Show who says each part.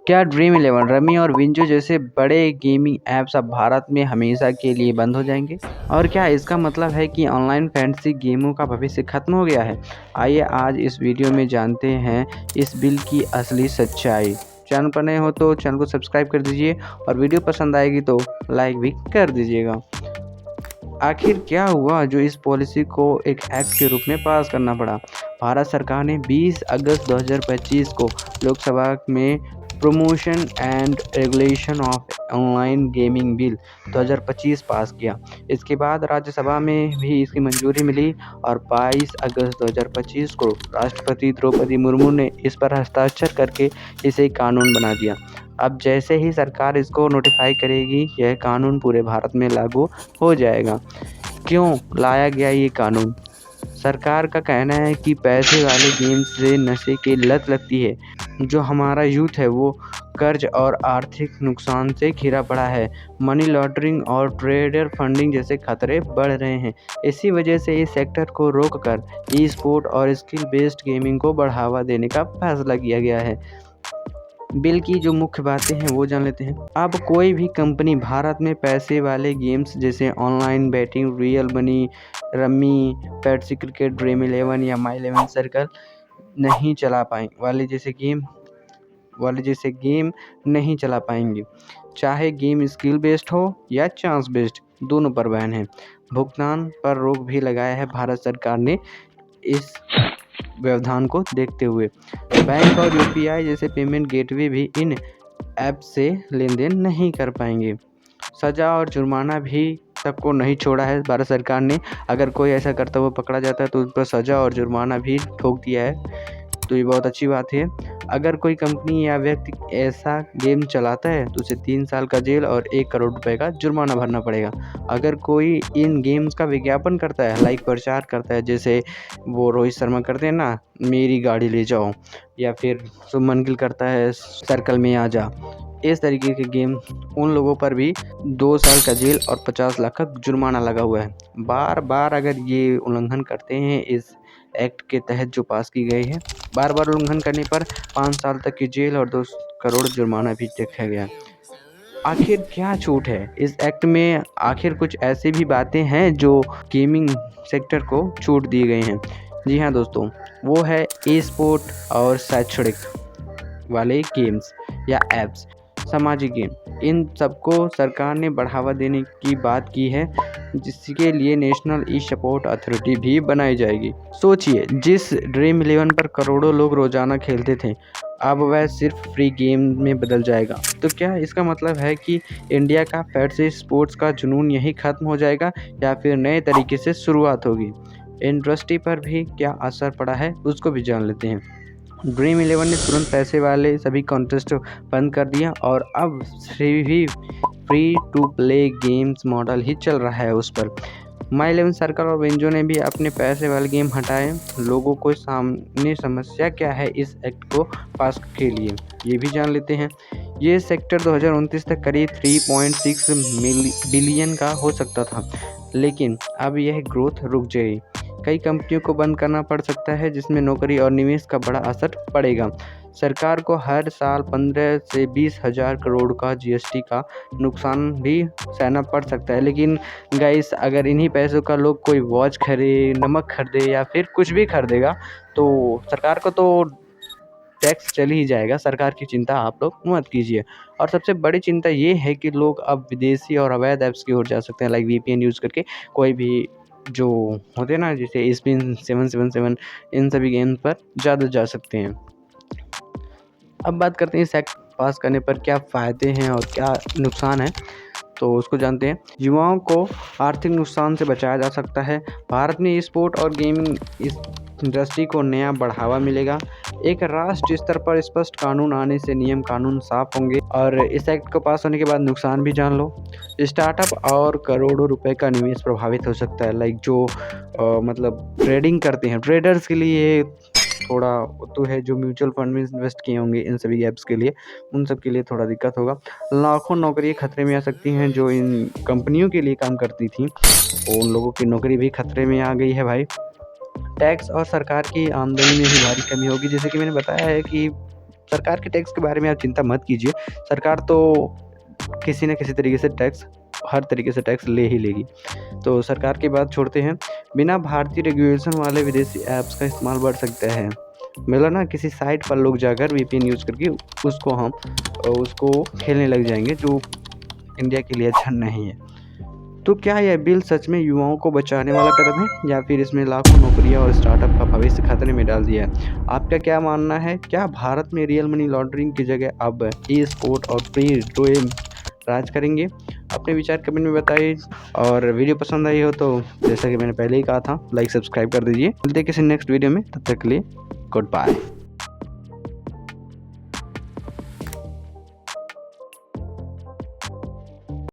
Speaker 1: क्या dream eleven, rummy और WinZO जैसे बड़े गेमिंग ऐप्स अब भारत में हमेशा के लिए बंद हो जाएंगे? और क्या इसका मतलब है कि ऑनलाइन फैंटेसी गेमों का भविष्य खत्म हो गया है? आइए आज इस वीडियो में जानते हैं इस बिल की असली सच्चाई। चैनल पर नए हो तो चैनल को सब्सक्राइब कर दीजिए और वीडियो पसंद आएगी तो लाइक भी कर दीजिएगा। आखिर क्या हुआ जो इस पॉलिसी को एक एक्ट के रूप में पास करना पड़ा? भारत सरकार ने 20 अगस्त 2025 को लोकसभा में promotion and regulation of online gaming bill 2025 पास किया। इसके बाद राज्यसभा में भी इसकी मंजूरी मिली और 22 अगस्त 2025 को राष्ट्रपति द्रौपदी मुर्मू ने इस पर हस्ताक्षर करके इसे कानून बना दिया। अब जैसे ही सरकार इसको नोटिफाई करेगी, यह कानून पूरे भारत में लागू हो जाएगा। क्यों लाया गया ये कानून? सरकार का कहना है कि पैसे वाले गेम से नशे की लत लगती है। जो हमारा यूथ है वो कर्ज और आर्थिक नुकसान से घिरा पड़ा है। मनी लॉन्ड्रिंग और ट्रेडर फंडिंग जैसे खतरे बढ़ रहे हैं। इसी वजह से इस सेक्टर को रोककर ई स्पोर्ट और स्किल बेस्ड गेमिंग को बढ़ावा देने का फैसला किया गया है। बिल की जो मुख्य बातें हैं वो जान लेते हैं। अब कोई भी कंपनी भारत में पैसे वाले गेम्स जैसे online batting, real money, rummy, Patsy cricket, dream eleven या माई इलेवन सर्कल नहीं चला पाए वाले जैसे गेम नहीं चला पाएंगे। चाहे गेम स्किल बेस्ड हो या चांस बेस्ड, दोनों पर बैन है। भुगतान पर रोक भी लगाया है भारत सरकार ने इस व्यवधान को देखते हुए। बैंक और यूपीआई जैसे पेमेंट गेटवे भी इन ऐप से लेन देन नहीं कर पाएंगे। सजा और जुर्माना भी सबको नहीं छोड़ा है भारत सरकार ने। अगर कोई ऐसा करता हुआ पकड़ा जाता है तो उस पर सजा और जुर्माना भी ठोक दिया है, तो ये बहुत अच्छी बात है। अगर कोई कंपनी या व्यक्ति ऐसा गेम चलाता है तो उसे 3 साल का जेल और 1 करोड़ रुपए का जुर्माना भरना पड़ेगा। अगर कोई इन गेम्स का विज्ञापन करता है, लाइक प्रचार करता है, जैसे वो रोहित शर्मा करते हैं ना, मेरी गाड़ी ले जाओ, या फिर शुभमन गिल करता है सर्कल में आ जा, इस तरीके के गेम, उन लोगों पर भी 2 साल का जेल और 50 लाख का जुर्माना लगा हुआ है। बार बार अगर ये उल्लंघन करते हैं इस एक्ट के तहत जो पास की गई है, बार बार उल्लंघन करने पर 5 साल तक की जेल और 2 करोड़ जुर्माना भी देखा गया। आखिर क्या छूट है इस एक्ट में? आखिर कुछ ऐसी भी बातें हैं जो गेमिंग सेक्टर को छूट दी गई हैं। जी हाँ दोस्तों, वो है ई स्पोर्ट और शैक्षणिक वाले गेम्स या एप्स, सामाजिक गेम, इन सबको सरकार ने बढ़ावा देने की बात की है, जिसके लिए नेशनल ई स्पोर्ट अथॉरिटी भी बनाई जाएगी। सोचिए, जिस ड्रीम इलेवन पर करोड़ों लोग रोजाना खेलते थे, अब वह सिर्फ फ्री गेम में बदल जाएगा। तो क्या इसका मतलब है कि इंडिया का फैंटेसी स्पोर्ट्स का जुनून यही खत्म हो जाएगा या फिर नए तरीके से शुरुआत होगी? इंडस्ट्री पर भी क्या असर पड़ा है उसको भी जान लेते हैं। ड्रीम इलेवन ने तुरंत पैसे वाले सभी कॉन्टेस्ट बंद कर दिया और अब free to play games model ही चल रहा है उस पर। माई इलेवन सर्कल और विंजो ने भी अपने पैसे वाले गेम हटाए। लोगों को सामने समस्या क्या है इस एक्ट को पास के लिए, ये भी जान लेते हैं। ये सेक्टर 2029 तक करीब 3.6 बिलियन का हो सकता था, लेकिन अब यह ग्रोथ रुक जाएगी। कई कंपनियों को बंद करना पड़ सकता है, जिसमें नौकरी और निवेश का बड़ा असर पड़ेगा। सरकार को हर साल 15 से 20 हज़ार करोड़ का जीएसटी का नुकसान भी सहना पड़ सकता है। लेकिन गाइस, अगर इन्हीं पैसों का लोग कोई वॉच खरीदे, नमक खरीदे या फिर कुछ भी खरीदेगा तो सरकार को तो टैक्स चल ही जाएगा। सरकार की चिंता आप लोग मत कीजिए। और सबसे बड़ी चिंता ये है कि लोग अब विदेशी और अवैध ऐप्स की ओर जा सकते हैं, लाइक वीपीएन यूज़ करके कोई भी जो होते हैं ना, जैसे स्पिन 777, इन सभी गेम पर ज़्यादा जा सकते हैं। अब बात करते हैं इस एक्ट पास करने पर क्या फ़ायदे हैं और क्या नुकसान है, तो उसको जानते हैं। युवाओं को आर्थिक नुकसान से बचाया जा सकता है। भारत में स्पोर्ट और गेमिंग इस इंडस्ट्री को नया बढ़ावा मिलेगा। एक राष्ट्रीय स्तर पर स्पष्ट कानून आने से नियम कानून साफ होंगे। और इस एक्ट को पास होने के बाद नुकसान भी जान लो। स्टार्टअप और करोड़ों रुपए का निवेश प्रभावित हो सकता है, लाइक जो मतलब ट्रेडिंग करते हैं, ट्रेडर्स के लिए थोड़ा तो है, जो म्यूचुअल फंड में इन्वेस्ट किए होंगे इन सभी ऐप्स के लिए, उन सब के लिए थोड़ा दिक्कत होगा। लाखों नौकरियां खतरे में आ सकती हैं जो इन कंपनियों के लिए काम करती थी, उन लोगों की नौकरी भी खतरे में आ गई है भाई। टैक्स और सरकार की आमदनी में भी भारी कमी होगी। जैसे कि मैंने बताया है कि सरकार के टैक्स के बारे में आप चिंता मत कीजिए, सरकार तो किसी न किसी तरीके से हर तरीके से टैक्स ले ही लेगी। तो सरकार की बात छोड़ते हैं, बिना भारतीय रेगुलेशन वाले विदेशी ऐप्स का इस्तेमाल बढ़ सकता है। मतलब ना किसी साइट पर लोग जाकर वीपीएन यूज़ करके उसको खेलने लग जाएंगे, जो इंडिया के लिए अच्छा नहीं है। तो क्या यह बिल सच में युवाओं को बचाने वाला कदम है, या फिर इसमें लाखों नौकरियां और स्टार्टअप का भविष्य खतरे में डाल दिया है? आपका क्या मानना है? क्या भारत में रियल मनी लॉन्ड्रिंग की जगह अब ई स्पोर्ट और प्री टू एम राज करेंगे? अपने विचार कमेंट में बताइए, और वीडियो पसंद आई हो तो जैसा कि मैंने पहले ही कहा था, लाइक सब्सक्राइब कर दीजिए। मिलते हैं किसी नेक्स्ट वीडियो में, तब तक के लिए गुड बाय।